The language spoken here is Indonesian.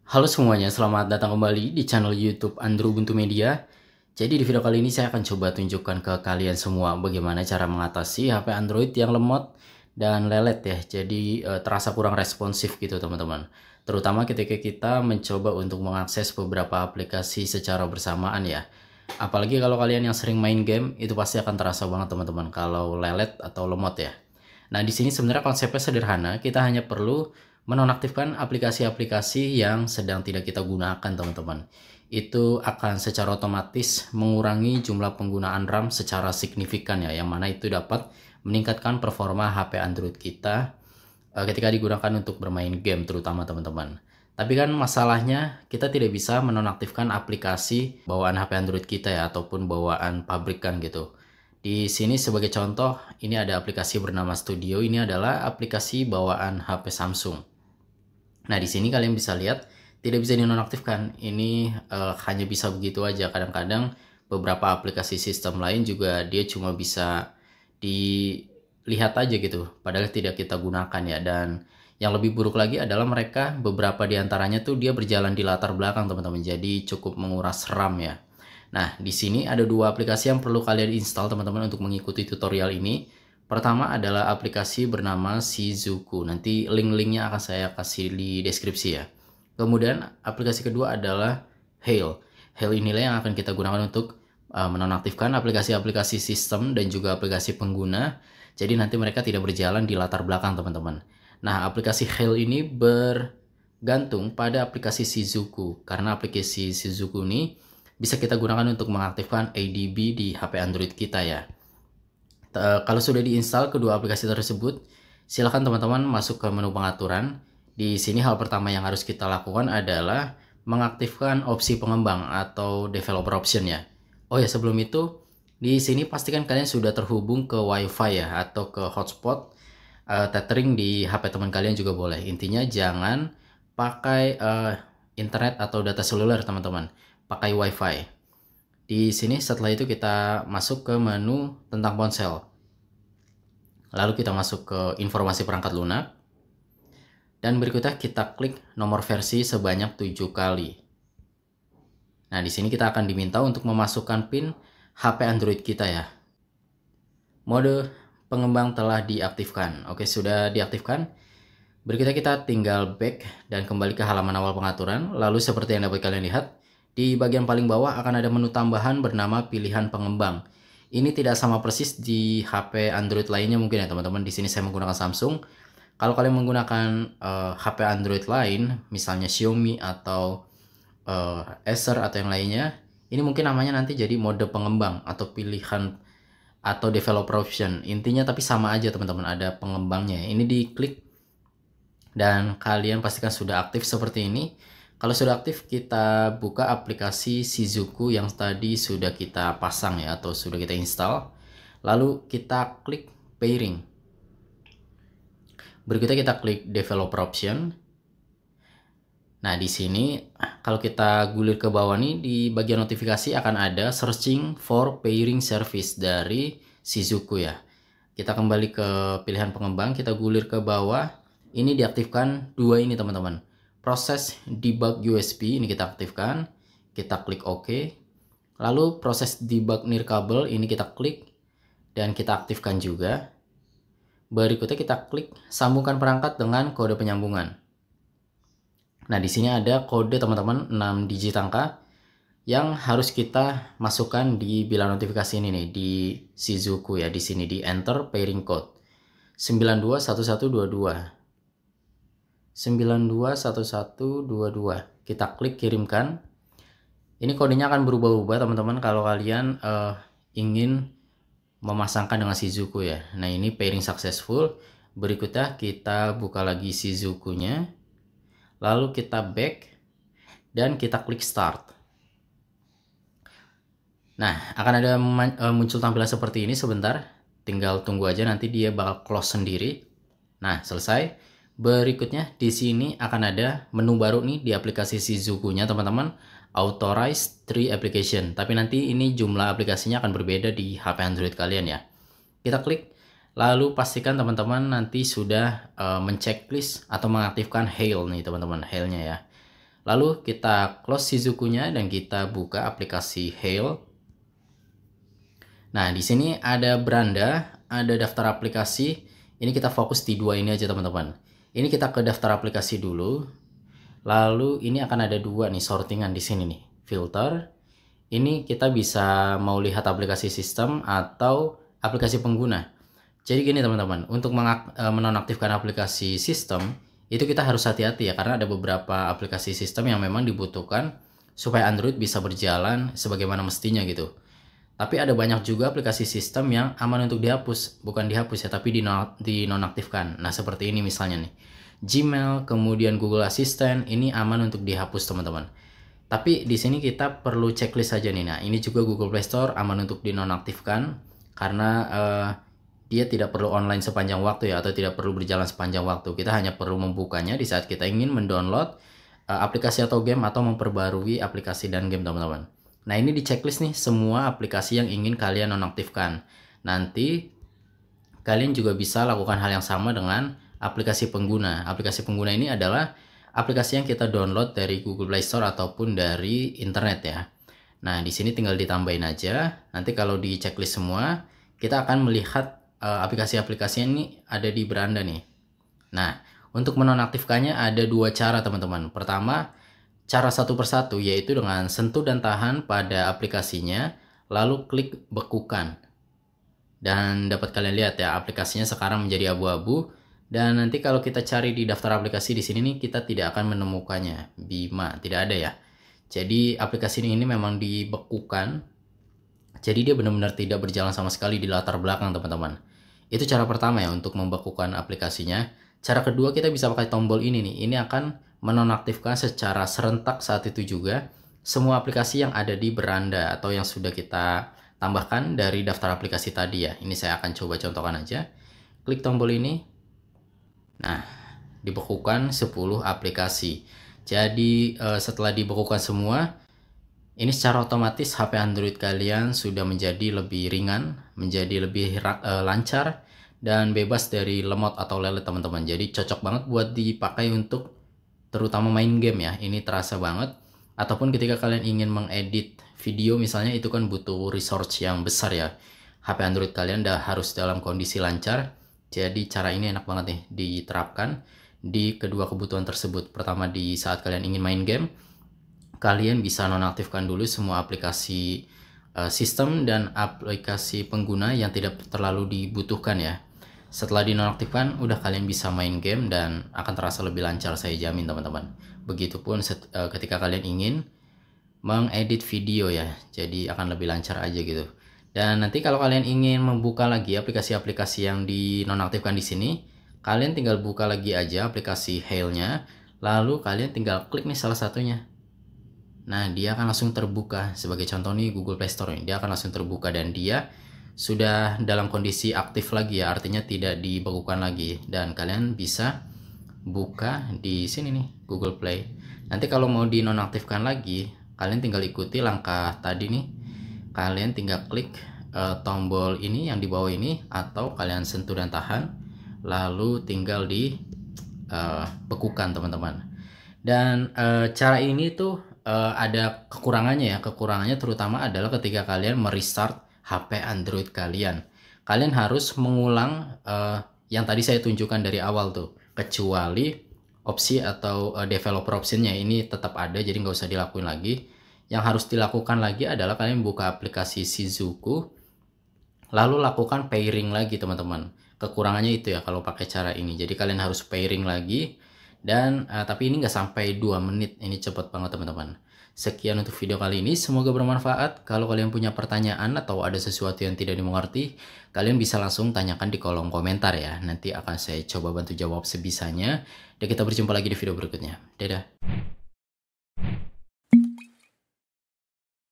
Halo semuanya, selamat datang kembali di channel YouTube Andrew Ubuntu Media. Jadi di video kali ini saya akan coba tunjukkan ke kalian semua bagaimana cara mengatasi HP Android yang lemot dan lelet ya. Jadi terasa kurang responsif gitu teman-teman. Terutama ketika kita mencoba untuk mengakses beberapa aplikasi secara bersamaan ya. Apalagi kalau kalian yang sering main game, itu pasti akan terasa banget teman-teman kalau lelet atau lemot ya. Nah, di sini sebenarnya konsepnya sederhana, kita hanya perlu menonaktifkan aplikasi-aplikasi yang sedang tidak kita gunakan, teman-teman. Itu akan secara otomatis mengurangi jumlah penggunaan RAM secara signifikan ya, yang mana itu dapat meningkatkan performa HP Android kita ketika digunakan untuk bermain game terutama teman-teman. Tapi kan masalahnya kita tidak bisa menonaktifkan aplikasi bawaan HP Android kita ya, ataupun bawaan pabrikan gitu. Di sini sebagai contoh, ini ada aplikasi bernama Studio. Ini adalah aplikasi bawaan HP Samsung. Nah, di sini kalian bisa lihat tidak bisa dinonaktifkan. Ini hanya bisa begitu aja. Kadang-kadang beberapa aplikasi sistem lain juga dia cuma bisa dilihat aja gitu, padahal tidak kita gunakan ya. Dan yang lebih buruk lagi adalah mereka beberapa diantaranya tuh dia berjalan di latar belakang teman-teman. Jadi cukup menguras RAM ya. Nah, di sini ada dua aplikasi yang perlu kalian install teman-teman untuk mengikuti tutorial ini. Pertama adalah aplikasi bernama Shizuku. Nanti link-linknya akan saya kasih di deskripsi ya. Kemudian aplikasi kedua adalah Hail. Hail inilah yang akan kita gunakan untuk menonaktifkan aplikasi-aplikasi sistem dan juga aplikasi pengguna. Jadi nanti mereka tidak berjalan di latar belakang teman-teman. Nah, aplikasi Hail ini bergantung pada aplikasi Shizuku. Karena aplikasi Shizuku ini bisa kita gunakan untuk mengaktifkan ADB di HP Android kita ya. Kalau sudah diinstal kedua aplikasi tersebut, silakan teman-teman masuk ke menu pengaturan. Di sini hal pertama yang harus kita lakukan adalah mengaktifkan opsi pengembang atau developer option ya. Oh ya, sebelum itu di sini pastikan kalian sudah terhubung ke WiFi ya, atau ke hotspot. Tethering di HP teman kalian juga boleh. Intinya jangan pakai internet atau data seluler teman-teman, pakai WiFi. Di sini setelah itu kita masuk ke menu tentang ponsel. Lalu kita masuk ke informasi perangkat lunak. Dan berikutnya kita klik nomor versi sebanyak 7 kali. Nah, di sini kita akan diminta untuk memasukkan PIN HP Android kita ya. Mode pengembang telah diaktifkan. Oke, sudah diaktifkan. Berikutnya kita tinggal back dan kembali ke halaman awal pengaturan. Lalu seperti yang dapat kalian lihat, di bagian paling bawah akan ada menu tambahan bernama pilihan pengembang. Ini tidak sama persis di HP Android lainnya mungkin ya teman-teman. Di sini saya menggunakan Samsung. Kalau kalian menggunakan HP Android lain, misalnya Xiaomi atau Acer atau yang lainnya, ini mungkin namanya nanti jadi mode pengembang atau pilihan atau developer option. Intinya tapi sama aja teman-teman, ada pengembangnya. Ini diklik dan kalian pastikan sudah aktif seperti ini. Kalau sudah aktif, kita buka aplikasi Shizuku yang tadi sudah kita pasang ya, atau sudah kita install. Lalu kita klik pairing. Berikutnya kita klik developer option. Nah, di sini kalau kita gulir ke bawah nih, di bagian notifikasi akan ada searching for pairing service dari Shizuku ya. Kita kembali ke pilihan pengembang, kita gulir ke bawah. Ini diaktifkan dua ini teman-teman. Proses debug USB ini kita aktifkan, kita klik OK. Lalu proses debug nirkabel ini kita klik dan kita aktifkan juga. Berikutnya kita klik sambungkan perangkat dengan kode penyambungan. Nah, di sini ada kode teman-teman 6 digit angka yang harus kita masukkan di bilang notifikasi ini nih di Shizuku ya, di sini di enter pairing code 921122. 921122. Kita klik kirimkan. Ini kodenya akan berubah-ubah teman-teman kalau kalian ingin memasangkan dengan Shizuku ya. Nah, ini pairing successful. Berikutnya kita buka lagi Shizuku-nya. Lalu kita back dan kita klik start. Nah, akan ada muncul tampilan seperti ini sebentar. Tinggal tunggu aja, nanti dia bakal close sendiri. Nah, selesai. Berikutnya di sini akan ada menu baru nih di aplikasi Shizuku-nya teman-teman, Authorize 3 Application. Tapi nanti ini jumlah aplikasinya akan berbeda di HP Android kalian ya. Kita klik, lalu pastikan teman-teman nanti sudah menceklis atau mengaktifkan Hail nih teman-teman, Hail-nya ya. Lalu kita close Shizuku-nya dan kita buka aplikasi Hail. Nah, di sini ada beranda, ada daftar aplikasi. Ini kita fokus di dua ini aja teman-teman. Ini kita ke daftar aplikasi dulu. Lalu ini akan ada dua nih sortingan di sini nih. Filter. Ini kita bisa mau lihat aplikasi sistem atau aplikasi pengguna. Jadi gini teman-teman, untuk menonaktifkan aplikasi sistem, itu kita harus hati-hati ya, karena ada beberapa aplikasi sistem yang memang dibutuhkan supaya Android bisa berjalan sebagaimana mestinya gitu. Tapi ada banyak juga aplikasi sistem yang aman untuk dihapus, bukan dihapus ya, tapi dinonaktifkan. Nah seperti ini misalnya nih, Gmail, kemudian Google Assistant, ini aman untuk dihapus teman-teman. Tapi di sini kita perlu checklist saja nih. Nah ini juga Google Play Store aman untuk dinonaktifkan, karena dia tidak perlu online sepanjang waktu ya, atau tidak perlu berjalan sepanjang waktu. Kita hanya perlu membukanya di saat kita ingin mendownload aplikasi atau game, atau memperbarui aplikasi dan game teman-teman. Nah ini di checklist nih semua aplikasi yang ingin kalian nonaktifkan. Nanti kalian juga bisa lakukan hal yang sama dengan aplikasi pengguna. Aplikasi pengguna ini adalah aplikasi yang kita download dari Google Play Store ataupun dari internet ya. Nah di sini tinggal ditambahin aja. Nanti kalau di checklist semua, kita akan melihat aplikasi-aplikasi ini ada di beranda nih. Nah, untuk menonaktifkannya ada dua cara teman-teman. Pertama, cara satu persatu, yaitu dengan sentuh dan tahan pada aplikasinya, lalu klik bekukan. Dan dapat kalian lihat ya, aplikasinya sekarang menjadi abu-abu. Dan nanti kalau kita cari di daftar aplikasi di sini nih, kita tidak akan menemukannya. Bima, tidak ada ya. Jadi aplikasi ini memang dibekukan. Jadi dia benar-benar tidak berjalan sama sekali di latar belakang teman-teman. Itu cara pertama ya untuk membekukan aplikasinya. Cara kedua, kita bisa pakai tombol ini nih. Ini akan menonaktifkan secara serentak saat itu juga semua aplikasi yang ada di beranda atau yang sudah kita tambahkan dari daftar aplikasi tadi ya. Ini saya akan coba contohkan aja. Klik tombol ini. Nah, dibekukan 10 aplikasi. Jadi setelah dibekukan semua, ini secara otomatis HP Android kalian sudah menjadi lebih ringan, menjadi lebih lancar, dan bebas dari lemot atau lelet teman-teman. Jadi cocok banget buat dipakai untuk terutama main game ya. Ini terasa banget. Ataupun ketika kalian ingin mengedit video misalnya, itu kan butuh resource yang besar ya. HP Android kalian harus dalam kondisi lancar. Jadi cara ini enak banget nih diterapkan di kedua kebutuhan tersebut. Pertama, di saat kalian ingin main game, kalian bisa nonaktifkan dulu semua aplikasi sistem dan aplikasi pengguna yang tidak terlalu dibutuhkan ya. Setelah dinonaktifkan, udah kalian bisa main game dan akan terasa lebih lancar, saya jamin teman-teman. Begitupun ketika kalian ingin mengedit video ya, jadi akan lebih lancar aja gitu. Dan nanti kalau kalian ingin membuka lagi aplikasi-aplikasi yang dinonaktifkan di sini, kalian tinggal buka lagi aja aplikasi Hail-nya, lalu kalian tinggal klik nih salah satunya. Nah, dia akan langsung terbuka. Sebagai contoh nih Google Play Store ini, dia akan langsung terbuka dan dia sudah dalam kondisi aktif lagi ya, artinya tidak dibekukan lagi. Dan kalian bisa buka di sini nih, Google Play. Nanti kalau mau dinonaktifkan lagi, kalian tinggal ikuti langkah tadi nih. Kalian tinggal klik tombol ini yang di bawah ini, atau kalian sentuh dan tahan, lalu tinggal di bekukan teman-teman. Dan cara ini tuh ada kekurangannya ya. Kekurangannya terutama adalah ketika kalian merestart HP Android kalian. Kalian harus mengulang yang tadi saya tunjukkan dari awal tuh. Kecuali opsi atau developer optionnya ini tetap ada, jadi nggak usah dilakuin lagi. Yang harus dilakukan lagi adalah kalian buka aplikasi Shizuku, lalu lakukan pairing lagi teman-teman. Kekurangannya itu ya kalau pakai cara ini. Jadi kalian harus pairing lagi. Dan tapi ini nggak sampai 2 menit, ini cepet banget teman-teman. Sekian untuk video kali ini, semoga bermanfaat. Kalau kalian punya pertanyaan atau ada sesuatu yang tidak dimengerti, kalian bisa langsung tanyakan di kolom komentar ya. Nanti akan saya coba bantu jawab sebisanya. Dan kita berjumpa lagi di video berikutnya. Dadah.